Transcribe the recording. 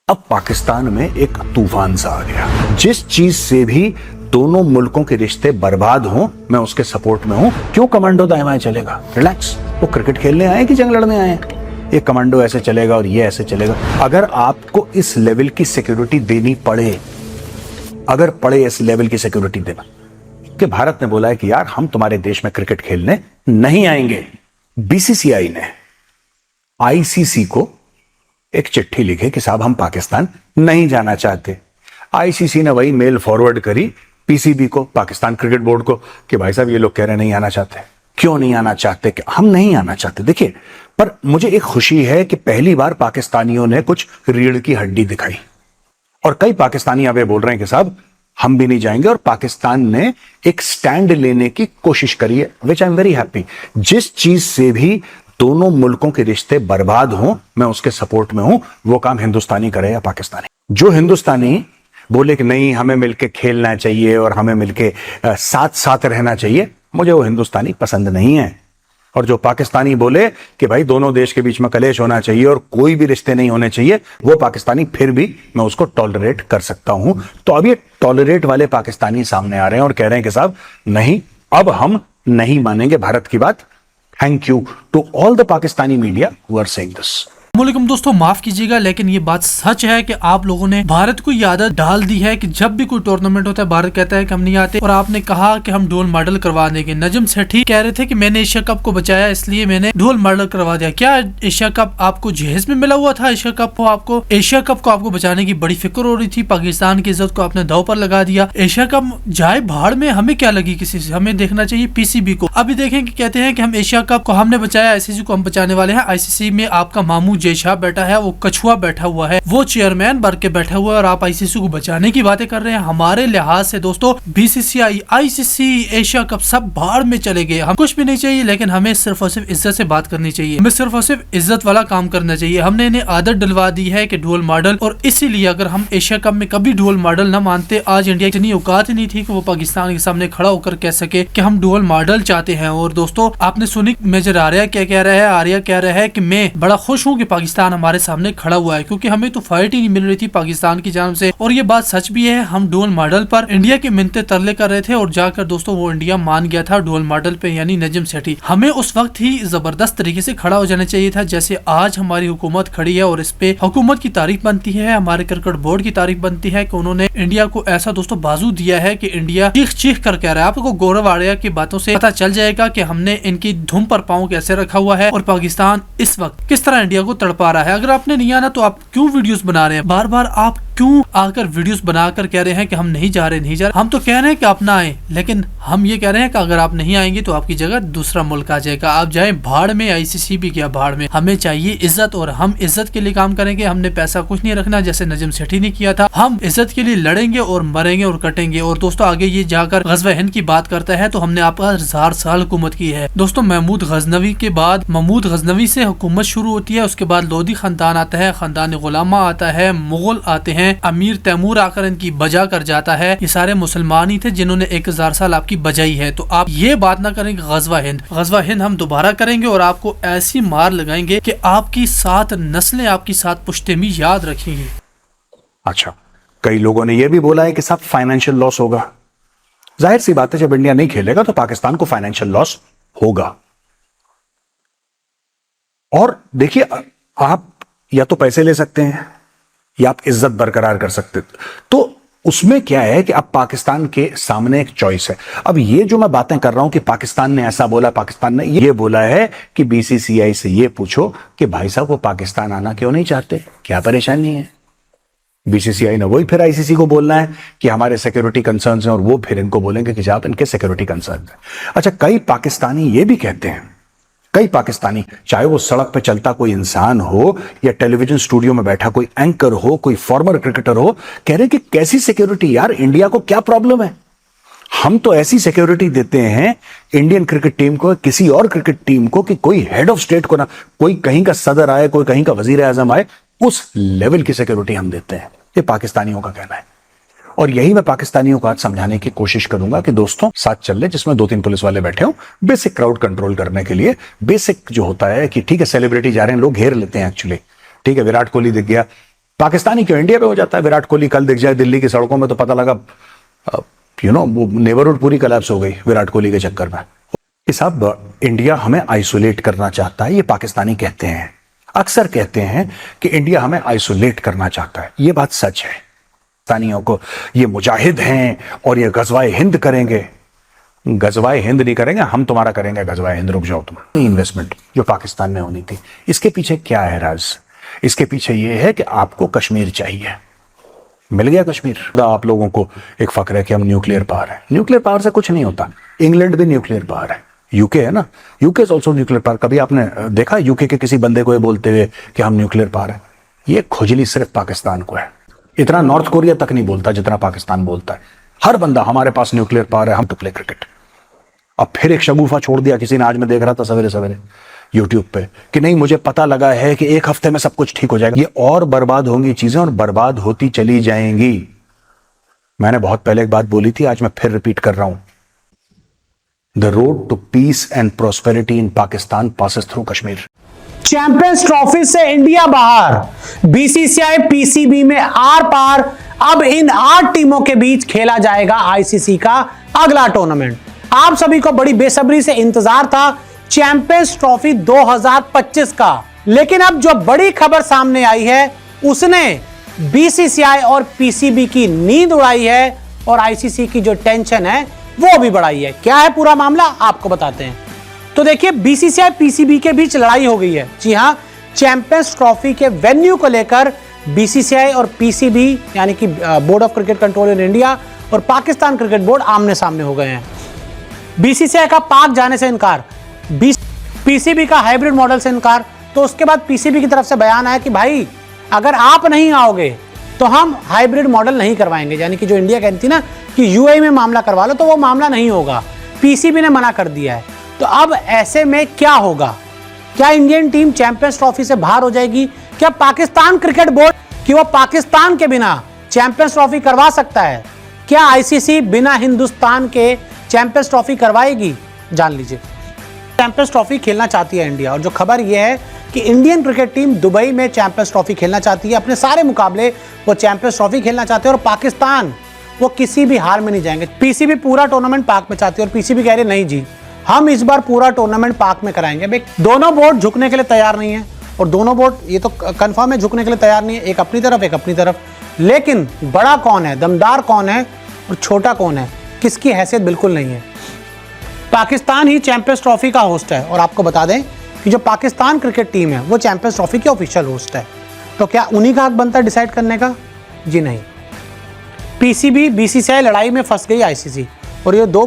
अब पाकिस्तान में एक तूफान सा आ गया। जिस चीज से भी दोनों मुल्कों के रिश्ते बर्बाद हों, मैं उसके सपोर्ट में हूं। क्यों कमांडो दाएं चलेगा? रिलैक्स, वो क्रिकेट खेलने आए कि जंग लड़ने आए? ये कमांडो ऐसे चलेगा और ये ऐसे चलेगा। अगर आपको इस लेवल की सिक्योरिटी देनी पड़े, अगर पड़े इस लेवल की सिक्योरिटी देना, कि भारत ने बोला है कि यार हम तुम्हारे देश में क्रिकेट खेलने नहीं आएंगे। बीसीसीआई ने आईसीसी को एक चिट्ठी लिखी कि साहब हम पाकिस्तान नहीं जाना चाहते। आईसीसी ने वही मेल फॉरवर्ड करी पीसीबी को, पाकिस्तान क्रिकेट बोर्ड को, कि भाई साहब ये लोग कह रहे नहीं आना चाहते। क्यों नहीं आना चाहते? कि हम नहीं आना चाहते। देखिए, पर मुझे एक खुशी है कि पहली बार पाकिस्तानियों ने कुछ रीढ़ की हड्डी दिखाई और कई पाकिस्तानी अब ये बोल रहे हैं कि साहब हम भी नहीं जाएंगे, और पाकिस्तान ने एक स्टैंड लेने की कोशिश करी है, विच आई एम वेरी हैप्पी। जिस चीज से भी दोनों मुल्कों के रिश्ते बर्बाद हों, मैं उसके सपोर्ट में हूं। वो काम हिंदुस्तानी करे या पाकिस्तानी। जो हिंदुस्तानी बोले कि नहीं हमें मिलके खेलना चाहिए और हमें मिलके साथ साथ रहना चाहिए, मुझे वो हिंदुस्तानी पसंद नहीं है। और जो पाकिस्तानी बोले कि भाई दोनों देश के बीच में कलेश होना चाहिए और कोई भी रिश्ते नहीं होने चाहिए, वो पाकिस्तानी फिर भी मैं उसको टॉलरेट कर सकता हूं। तो अब ये टॉलरेट वाले पाकिस्तानी सामने आ रहे हैं और कह रहे हैं कि साहब नहीं, अब हम नहीं मानेंगे भारत की बात। Thank you to all the Pakistani media who are saying this. अस्सलामुअलैकुम दोस्तों, माफ कीजिएगा लेकिन ये बात सच है कि आप लोगों ने भारत को ये आदत डाल दी है कि जब भी कोई टूर्नामेंट होता है भारत कहता है कि हम नहीं आते, और आपने कहा कि हम डोल मॉडल करवा देंगे। नजम सेठी कह रहे थे कि मैंने एशिया कप को बचाया इसलिए मैंने डोल मॉडल करवा दिया। क्या एशिया कप आपको जहेज में मिला हुआ था? एशिया कप को आपको बचाने की बड़ी फिक्र हो रही थी। पाकिस्तान की इज्जत को आपने दांव पर लगा दिया। एशिया कप जाए भाड़ में, हमें क्या लगी किसी से? हमें देखना चाहिए पीसीबी को। अभी देखें कि कहते हैं कि हम एशिया कप को हमने बचाया, आईसीसी को हम बचाने वाले हैं। आईसीसी में आपका मामू जयशाह बैठा है, वो कछुआ बैठा हुआ है, वो चेयरमैन बन के बैठा हुआ है, और आप आईसीसी को बचाने की बातें कर रहे हैं। हमारे लिहाज से दोस्तों बीसीसीआई, आईसीसी, एशिया कप सब भाड़ में चले गए। हम कुछ भी नहीं चाहिए, लेकिन हमें सिर्फ और सिर्फ इज्जत से बात करनी चाहिए। हमें सिर्फ और सिर्फ इज्जत वाला काम करना चाहिए। हमने इन्हें आदत डलवा दी है कि डुअल मॉडल, और इसीलिए अगर हम एशिया कप में कभी डुअल मॉडल न मानते, आज इंडिया की इतनी औकात ही नहीं थी कि वो पाकिस्तान के सामने खड़ा होकर कह सके कि हम डुअल मॉडल चाहते हैं। और दोस्तों आपने सुनी मेजर आर्या क्या कह रहा है? आर्या कह रहा है कि मैं बड़ा खुश हूँ कि पाकिस्तान हमारे सामने खड़ा हुआ है, क्योंकि हमें तो फाइट ही नहीं मिल रही थी पाकिस्तान की जानिब से। और ये बात सच भी है, हम डुअल मॉडल पर इंडिया के मिन्नतें तरले कर रहे थे और जाकर दोस्तों वो इंडिया मान गया था डुअल मॉडल पे, यानी नजम सेठी। हमें उस वक्त ही जबरदस्त तरीके से खड़ा हो जाना चाहिए था, जैसे आज हमारी हुकूमत खड़ी है। और इस पे हुकूमत की तारीफ बनती है, हमारे क्रिकेट बोर्ड की तारीफ बनती है कि उन्होंने इंडिया को ऐसा दोस्तों बाजू दिया है कि इंडिया चीख चीख कर कह रहा है। आपको गौरव आर्या की बातों से पता चल जाएगा कि हमने इनकी धुम पर पांव कैसे रखा हुआ है और पाकिस्तान इस वक्त किस तरह इंडिया को तड़पा रहा है। अगर आपने नहीं आना तो आप क्यों वीडियोस बना रहे हैं? बार बार आप क्यों आकर वीडियोस बनाकर कह रहे हैं कि हम नहीं जा रहे? हम तो कह रहे हैं कि आप ना आए, लेकिन हम ये कह रहे हैं कि अगर आप नहीं आएंगे तो आपकी जगह दूसरा मुल्क आ जाएगा। आप जाए भाड़ में, आईसीसी भी गया भाड़ में। हमें चाहिए इज्जत, और हम इज्जत के लिए काम करेंगे। हमने पैसा कुछ नहीं रखना जैसे नजम सेठी ने किया था। हम इज्जत के लिए लड़ेंगे और मरेंगे और कटेंगे। और दोस्तों आगे ये जाकर ग़ज़वा हिंद की बात करता है तो हमने आपका 1000 साल हुकूमत की है। दोस्तों महमूद गजनवी के बाद, महमूद गजनवी से हुकूमत शुरू होती है, उसके बाद लोधी खानदान आता है, खानदान गुलामा आता है, मुगल आते हैं, अमीर तैमूर आकर इनकी बजा कर जाता है। ये सारे मुसलमान ही थे जिन्होंने 1000 साल आपकी बजाई है। तो आप ये बात ना करें कि ग़ज़वा हिंद हम दोबारा करेंगे और आपको ऐसी मार लगाएंगे कि आपकी 7 नस्लें, आपकी 7 पुश्तें भी याद रखेंगी। अच्छा, कई लोगों ने यह भी बोला है कि साहब फाइनेंशियल लॉस होगा। जाहिर सी बात है, जब इंडिया नहीं खेलेगा तो पाकिस्तान को फाइनेंशियल लॉस होगा। और देखिए, आप या तो पैसे ले सकते हैं या आप इज्जत बरकरार कर सकते। तो उसमें क्या है कि अब पाकिस्तान के सामने एक चॉइस है। अब ये जो मैं बातें कर रहा हूं कि पाकिस्तान ने ऐसा बोला, पाकिस्तान ने ये बोला है कि बीसीसीआई से ये पूछो कि भाई साहब वो पाकिस्तान आना क्यों नहीं चाहते, क्या परेशानी है? बीसीसीआई ने वही फिर आईसीसी को बोलना है कि हमारे सिक्योरिटी कंसर्न्स हैं, और वो फिर इनको बोलेंगे कि आप इनके सिक्योरिटी कंसर्न्स हैं। अच्छा, कई पाकिस्तानी ये भी कहते हैं, कई पाकिस्तानी, चाहे वो सड़क पे चलता कोई इंसान हो या टेलीविजन स्टूडियो में बैठा कोई एंकर हो, कोई फॉर्मर क्रिकेटर हो, कह रहे कि कैसी सिक्योरिटी यार, इंडिया को क्या प्रॉब्लम है? हम तो ऐसी सिक्योरिटी देते हैं इंडियन क्रिकेट टीम को, किसी और क्रिकेट टीम को, कि कोई हेड ऑफ स्टेट को ना, कोई कहीं का सदर आए, कोई कहीं का वजीर आजम आए, उस लेवल की सिक्योरिटी हम देते हैं। ये पाकिस्तानियों का कहना है। और यही मैं पाकिस्तानियों को आज समझाने की कोशिश करूंगा कि दोस्तों साथ चल ले, जिसमें 2-3 पुलिस वाले बैठे हो, बेसिक क्राउड कंट्रोल करने के लिए। बेसिक जो होता है कि ठीक है सेलिब्रिटी जा रहे हैं, लोग घेर लेते हैं एक्चुअली, ठीक है विराट कोहली दिख गया, पाकिस्तानी क्यों इंडिया पे हो जाता है? विराट कोहली कल दिख जाए दिल्ली की सड़कों में तो पता लगा वो नेबरहुड पूरी कोलैप्स हो गई विराट कोहली के चक्कर में। ये सब इंडिया हमें आइसोलेट करना चाहता है, ये पाकिस्तानी कहते हैं, अक्सर कहते हैं कि इंडिया हमें आइसोलेट करना चाहता है। ये बात सच है। पाकिस्तानियों को ये मुजाहिद हैं और ये गजवाए हिंद करेंगे। गजवाए हिंद नहीं करेंगे, हम तुम्हारा करेंगे गजवाए हिंद, रुक जाओ तुम। इन्वेस्टमेंट जो पाकिस्तान में होनी थी, इसके पीछे क्या है राज? इसके पीछे ये है कि आपको कश्मीर चाहिए, मिल गया कश्मीर। आप लोगों को एक फक्र है कि हम न्यूक्लियर पावर है। न्यूक्लियर पावर से कुछ नहीं होता। इंग्लैंड भी न्यूक्लियर पावर है, यूके है ना, UK is also nuclear power. कभी आपने देखा यूके के किसी बंदे को ये बोलते हुए कि हम न्यूक्लियर पावर है? ये खुजली सिर्फ पाकिस्तान को है। इतना नॉर्थ कोरिया तक नहीं बोलता जितना पाकिस्तान बोलता है। हर बंदा हमारे पास न्यूक्लियर पावर है, हम टू प्ले क्रिकेट। अब फिर एक शगुफा छोड़ दिया किसी ने, आज मैं देख रहा था सवेरे सवेरे यूट्यूब पे, कि नहीं मुझे पता लगा है कि एक हफ्ते में सब कुछ ठीक हो जाएगा। ये और बर्बाद होंगी चीजें और बर्बाद होती चली जाएंगी। मैंने बहुत पहले एक बात बोली थी, आज मैं फिर रिपीट कर रहा हूं। The road to peace and prosperity in Pakistan passes through Kashmir. Champions trophy से इंडिया बाहर, बीसीसीआई पीसीबी में आर पार। अब इन 8 टीमों के बीच खेला जाएगा आईसीसी का अगला टूर्नामेंट। आप सभी को बड़ी बेसब्री से इंतजार था चैंपियंस ट्रॉफी 2025 का, लेकिन अब जो बड़ी खबर सामने आई है उसने बीसीसीआई और पीसीबी की नींद उड़ाई है और आईसीसी की जो टेंशन है वो भी बढ़ाई है। क्या है पूरा मामला, आपको बताते हैं। तो देखिए, बीसीसीआई पीसीबी के बीच लड़ाई हो गई है। जी हां, चैंपियंस ट्रॉफी के वेन्यू को लेकर बीसीसीआई और पीसीबी यानी कि board of cricket control in India और पाकिस्तान क्रिकेट बोर्ड आमने सामने हो गए हैं। बीसीसीआई का पाक जाने से इनकार, पीसीबी का हाइब्रिड मॉडल से इनकार। तो उसके बाद पीसीबी की तरफ से बयान आया कि भाई अगर आप नहीं आओगे तो हम हाइब्रिड मॉडल नहीं करवाएंगे, यानी कि जो इंडिया कहती थी ना कि यूएई में मामला करवा लो, तो वो मामला नहीं होगा। पीसीबी ने मना कर दिया है। तो अब ऐसे में क्या होगा? क्या इंडियन टीम चैंपियंस ट्रॉफी से बाहर हो जाएगी? क्या पाकिस्तान क्रिकेट बोर्ड कि वो पाकिस्तान के बिना चैंपियंस ट्रॉफी करवा सकता है? क्या आईसीसी बिना हिंदुस्तान के चैंपियंस ट्रॉफी करवाएगी? जान लीजिए। चैंपियंस ट्रॉफी खेलना चाहती है इंडिया, और जो खबर यह है कि इंडियन क्रिकेट टीम दुबई में चैंपियंस ट्रॉफी खेलना चाहती है। अपने सारे मुकाबले वो चैंपियंस ट्रॉफी खेलना चाहते हैं और पाकिस्तान वो किसी भी हाल में नहीं जाएंगे। पीसीबी पूरा टूर्नामेंट पाक में चाहती है और पीसीबी कह रहे नहीं जी, हम इस बार पूरा टूर्नामेंट पाक में कराएंगे। दोनों बोर्ड झुकने के लिए तैयार नहीं है, और दोनों बोर्ड ये तो कंफर्म है झुकने के लिए तैयार नहीं है, एक अपनी तरफ एक अपनी तरफ। लेकिन बड़ा कौन है, दमदार कौन है और छोटा कौन है, किसकी हैसियत बिल्कुल नहीं है। पाकिस्तान ही चैंपियंस ट्रॉफी का होस्ट है, और आपको बता दें कि जो पाकिस्तान क्रिकेट टीम है वो चैंपियंस ट्रॉफी की ऑफिशियल होस्ट है। तो क्या उन्हीं का हक बनता है डिसाइड करने का? जी नहीं। पीसीबी बीसीसीआई लड़ाई में फंस गई आईसीसी, और ये दो